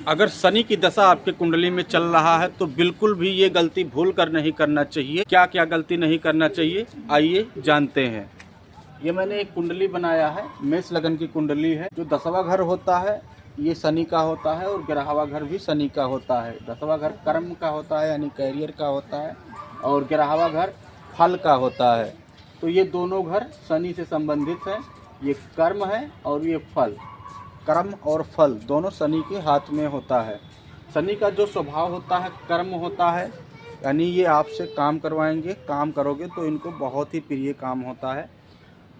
अगर शनि की दशा आपके कुंडली में चल रहा है तो बिल्कुल भी ये गलती भूल कर नहीं करना चाहिए। क्या क्या गलती नहीं करना चाहिए, आइए जानते हैं। ये मैंने एक कुंडली बनाया है, मेष लगन की कुंडली है। जो 10वां घर होता है ये शनि का होता है और 11वां घर भी शनि का होता है। 10वां घर कर्म का होता है यानी कैरियर का होता है और 11वां घर फल का होता है। तो ये दोनों घर शनि से संबंधित हैं। ये कर्म है और ये फल। कर्म और फल दोनों शनि के हाथ में होता है। शनि का जो स्वभाव होता है कर्म होता है, यानी ये आपसे काम करवाएंगे, काम करोगे तो इनको बहुत ही प्रिय काम होता है।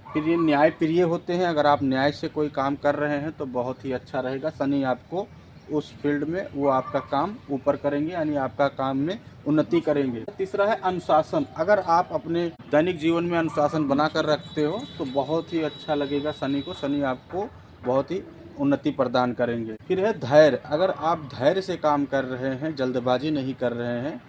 फिर ये न्याय प्रिय होते हैं। अगर आप न्याय से कोई काम कर रहे हैं तो बहुत ही अच्छा रहेगा। शनि आपको उस फील्ड में वो आपका काम ऊपर करेंगे, यानी आपका काम में उन्नति करेंगे। तीसरा है अनुशासन। अगर आप अपने दैनिक जीवन में अनुशासन बना कर रखते हो तो बहुत ही अच्छा लगेगा शनि को। शनि आपको बहुत ही उन्नति प्रदान करेंगे। फिर है धैर्य। अगर आप धैर्य से काम कर रहे हैं, जल्दबाजी नहीं कर रहे हैं,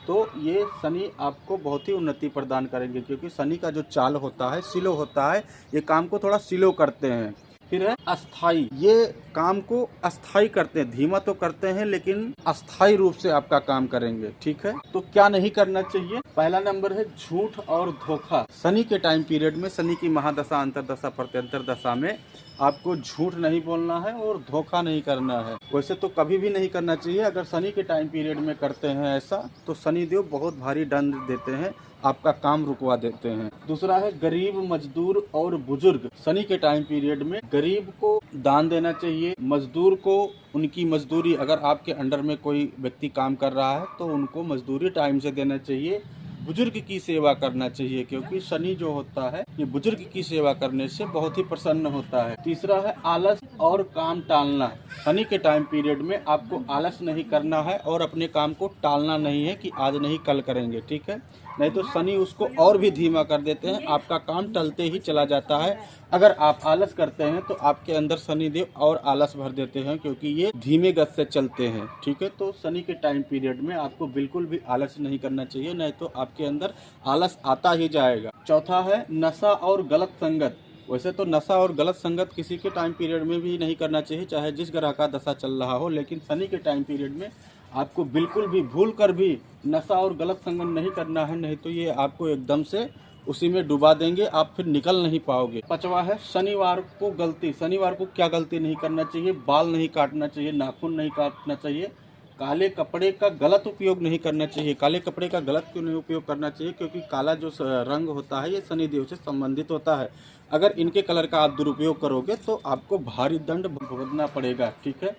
तो ये शनि आपको बहुत ही उन्नति प्रदान करेंगे, क्योंकि शनि का जो चाल होता है स्लो होता है। ये काम को थोड़ा स्लो करते हैं। फिर है अस्थाई। ये काम को अस्थाई करते हैं, धीमा तो करते हैं लेकिन अस्थाई रूप से आपका काम करेंगे। ठीक है, तो क्या नहीं करना चाहिए? पहला नंबर है झूठ और धोखा। शनि के टाइम पीरियड में, शनि की महादशा, अंतरदशा, प्रत्यंतर दशा में आपको झूठ नहीं बोलना है और धोखा नहीं करना है। वैसे तो कभी भी नहीं करना चाहिए। अगर शनि के टाइम पीरियड में करते हैं ऐसा तो शनिदेव बहुत भारी दंड देते हैं, आपका काम रुकवा देते हैं। दूसरा है गरीब, मजदूर और बुजुर्ग। शनि के टाइम पीरियड में गरीब को दान देना चाहिए, मजदूर को उनकी मजदूरी, अगर आपके अंडर में कोई व्यक्ति काम कर रहा है तो उनको मजदूरी टाइम से देना चाहिए। बुजुर्ग की सेवा करना चाहिए, क्योंकि शनि जो होता है ये बुजुर्ग की सेवा करने से बहुत ही प्रसन्न होता है। तीसरा है आलस और काम टालना। शनि के टाइम पीरियड में आपको आलस नहीं करना है और अपने काम को टालना नहीं है कि आज नहीं कल करेंगे। ठीक है, नहीं तो शनि उसको और भी धीमा कर देते हैं, आपका काम टलते ही चला जाता है। अगर आप आलस करते हैं तो आपके अंदर शनिदेव और आलस भर देते हैं, क्योंकि ये धीमे गति से चलते हैं। ठीक है, तो शनि के टाइम पीरियड में आपको बिल्कुल भी आलस नहीं करना चाहिए, नहीं तो आपके अंदर आलस आता ही जाएगा। चौथा है नशा और गलत संगत। वैसे तो नशा और गलत संगत किसी के टाइम पीरियड में भी नहीं करना चाहिए, चाहे जिस ग्रह का दशा चल रहा हो, लेकिन शनि के टाइम पीरियड में आपको बिल्कुल भी भूल कर भी नशा और गलत संगत नहीं करना है, नहीं तो ये आपको एकदम से उसी में डुबा देंगे, आप फिर निकल नहीं पाओगे। पांचवा है शनिवार को गलती। शनिवार को क्या गलती नहीं करना चाहिए? बाल नहीं काटना चाहिए, नाखून नहीं काटना चाहिए, काले कपड़े का गलत उपयोग नहीं करना चाहिए। काले कपड़े का गलत क्यों नहीं उपयोग करना चाहिए? क्योंकि काला जो रंग होता है ये शनिदेव से संबंधित होता है। अगर इनके कलर का आप दुरुपयोग करोगे तो आपको भारी दंड भुगतना पड़ेगा। ठीक है।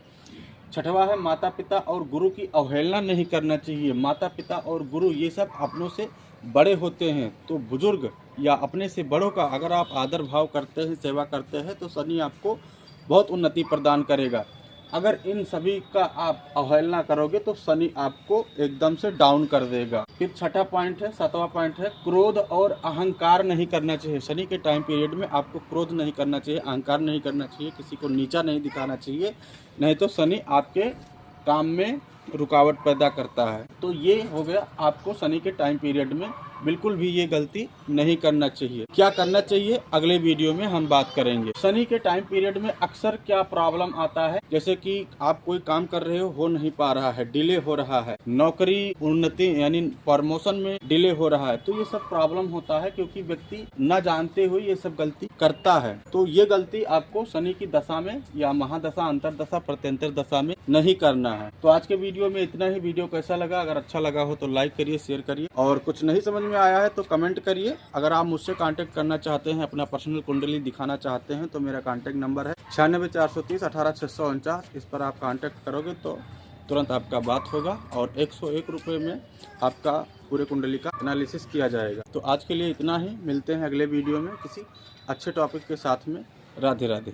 छठवा है माता पिता और गुरु की अवहेलना नहीं करना चाहिए। माता पिता और गुरु ये सब अपनों से बड़े होते हैं, तो बुजुर्ग या अपने से बड़ों का अगर आप आदर भाव करते हैं, सेवा करते हैं, तो शनि आपको बहुत उन्नति प्रदान करेगा। अगर इन सभी का आप अवहेलना करोगे तो शनि आपको एकदम से डाउन कर देगा। फिर छठा पॉइंट है, 7वां पॉइंट है क्रोध और अहंकार नहीं करना चाहिए। शनि के टाइम पीरियड में आपको क्रोध नहीं करना चाहिए, अहंकार नहीं करना चाहिए, किसी को नीचा नहीं दिखाना चाहिए, नहीं तो शनि आपके काम में रुकावट पैदा करता है। तो ये हो गया आपको शनि के टाइम पीरियड में बिल्कुल भी ये गलती नहीं करना चाहिए। क्या करना चाहिए अगले वीडियो में हम बात करेंगे। शनि के टाइम पीरियड में अक्सर क्या प्रॉब्लम आता है, जैसे कि आप कोई काम कर रहे हो नहीं पा रहा है, डिले हो रहा है, नौकरी उन्नति यानी प्रमोशन में डिले हो रहा है, तो ये सब प्रॉब्लम होता है क्योंकि व्यक्ति न जानते हुए ये सब गलती करता है। तो ये गलती आपको शनि की दशा में या महादशा, अंतरदशा, प्रत्यंतर दशा में नहीं करना है। तो आज के वीडियो में इतना ही। वीडियो कैसा लगा? अगर अच्छा लगा हो तो लाइक करिए, शेयर करिए, और कुछ नहीं समझ में आया है तो कमेंट करिए। अगर आप मुझसे कांटेक्ट करना चाहते हैं, अपना पर्सनल कुंडली दिखाना चाहते हैं, तो मेरा कांटेक्ट नंबर है 9643018649। इस पर आप कांटेक्ट करोगे तो तुरंत आपका बात होगा और 101 रुपये में आपका पूरे कुंडली का एनालिसिस किया जाएगा। तो आज के लिए इतना ही। मिलते हैं अगले वीडियो में किसी अच्छे टॉपिक के साथ में। राधे राधे।